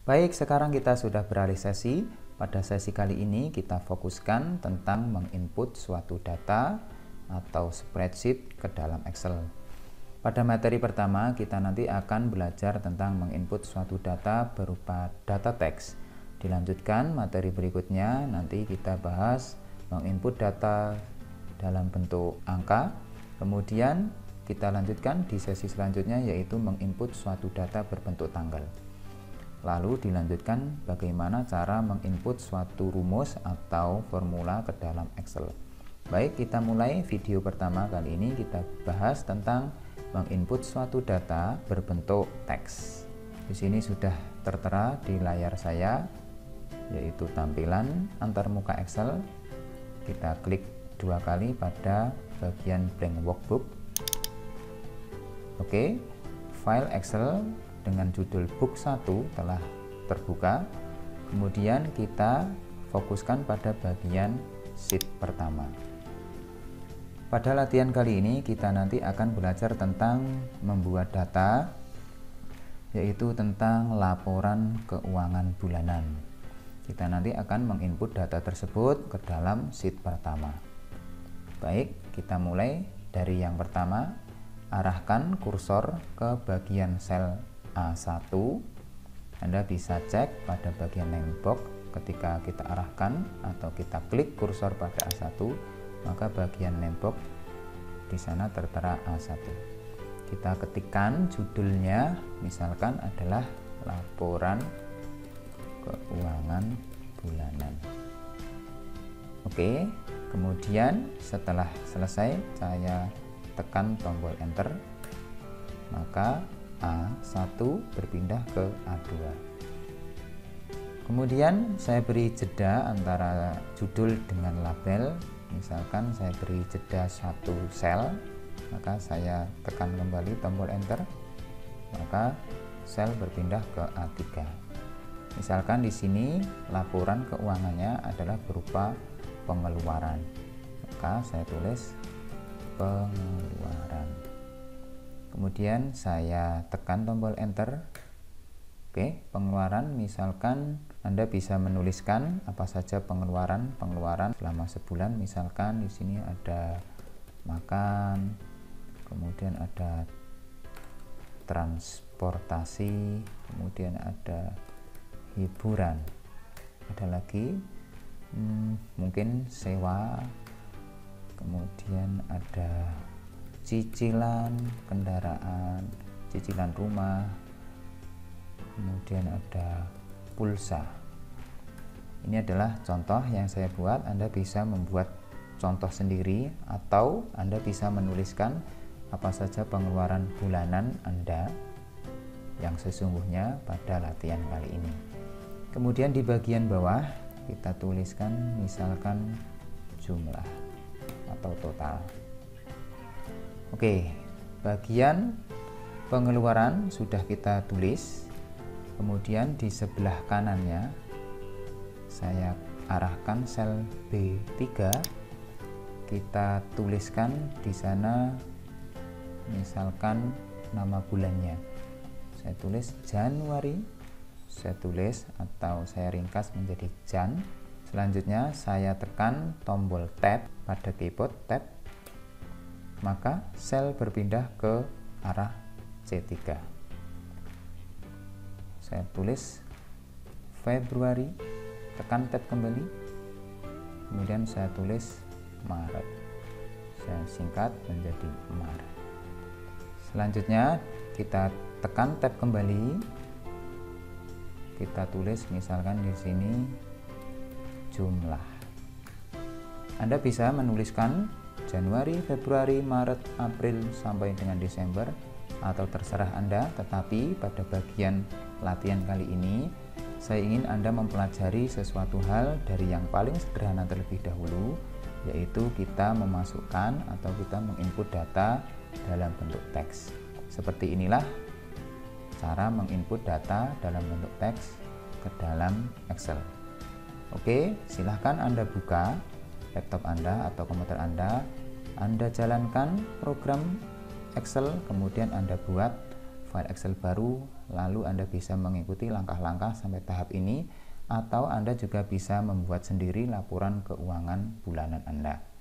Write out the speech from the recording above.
Baik, sekarang kita sudah beralih sesi. Pada sesi kali ini kita fokuskan tentang menginput suatu data atau spreadsheet ke dalam Excel. Pada materi pertama kita nanti akan belajar tentang menginput suatu data berupa data teks. Dilanjutkan materi berikutnya nanti kita bahas menginput data dalam bentuk angka. Kemudian kita lanjutkan di sesi selanjutnya yaitu menginput suatu data berbentuk tanggal. Lalu dilanjutkan bagaimana cara menginput suatu rumus atau formula ke dalam Excel. Baik, kita mulai video pertama kali ini kita bahas tentang menginput suatu data berbentuk teks. Di sini sudah tertera di layar saya yaitu tampilan antarmuka Excel. Kita klik dua kali pada bagian blank workbook. Oke, file Excel dengan judul book 1 telah terbuka. Kemudian kita fokuskan pada bagian sheet pertama. Pada latihan kali ini kita nanti akan belajar tentang membuat data, yaitu tentang laporan keuangan bulanan. Kita nanti akan menginput data tersebut ke dalam sheet pertama. Baik, kita mulai dari yang pertama. Arahkan kursor ke bagian sel A1. Anda bisa cek pada bagian name box ketika kita arahkan atau kita klik kursor pada A1, maka bagian name box di sana tertera A1. Kita ketikkan judulnya, misalkan adalah laporan keuangan bulanan. Oke, kemudian setelah selesai saya tekan tombol enter, maka A1 berpindah ke A2. Kemudian saya beri jeda antara judul dengan label. Misalkan saya beri jeda satu sel, maka saya tekan kembali tombol enter, maka sel berpindah ke A3. Misalkan di sini laporan keuangannya adalah berupa pengeluaran, maka saya tulis pengeluaran. Kemudian saya tekan tombol enter. Oke, pengeluaran, misalkan Anda bisa menuliskan apa saja pengeluaran selama sebulan. Misalkan di sini ada makan, kemudian ada transportasi, kemudian ada hiburan, ada lagi mungkin sewa, kemudian ada cicilan kendaraan, cicilan rumah, kemudian ada pulsa. Ini adalah contoh yang saya buat. Anda bisa membuat contoh sendiri atau Anda bisa menuliskan apa saja pengeluaran bulanan Anda yang sesungguhnya pada latihan kali ini. Kemudian di bagian bawah kita tuliskan misalkan jumlah atau total. Oke, bagian pengeluaran sudah kita tulis. Kemudian di sebelah kanannya saya arahkan sel B3. Kita tuliskan di sana misalkan nama bulannya. Saya tulis Januari. Saya tulis atau saya ringkas menjadi Jan. Selanjutnya saya tekan tombol tab pada keyboard tab, maka sel berpindah ke arah C3. Saya tulis Februari, tekan tab kembali, kemudian saya tulis Maret. Saya singkat menjadi Maret. Selanjutnya kita tekan tab kembali, kita tulis misalkan di sini jumlah. Anda bisa menuliskan Januari, Februari, Maret, April sampai dengan Desember atau terserah Anda, tetapi pada bagian latihan kali ini saya ingin Anda mempelajari sesuatu hal dari yang paling sederhana terlebih dahulu, yaitu kita memasukkan atau kita menginput data dalam bentuk teks. Seperti inilah cara menginput data dalam bentuk teks ke dalam Excel. Oke, silahkan Anda buka laptop Anda atau komputer Anda jalankan program Excel, kemudian Anda buat file Excel baru lalu Anda bisa mengikuti langkah-langkah sampai tahap ini, atau Anda juga bisa membuat sendiri laporan keuangan bulanan Anda.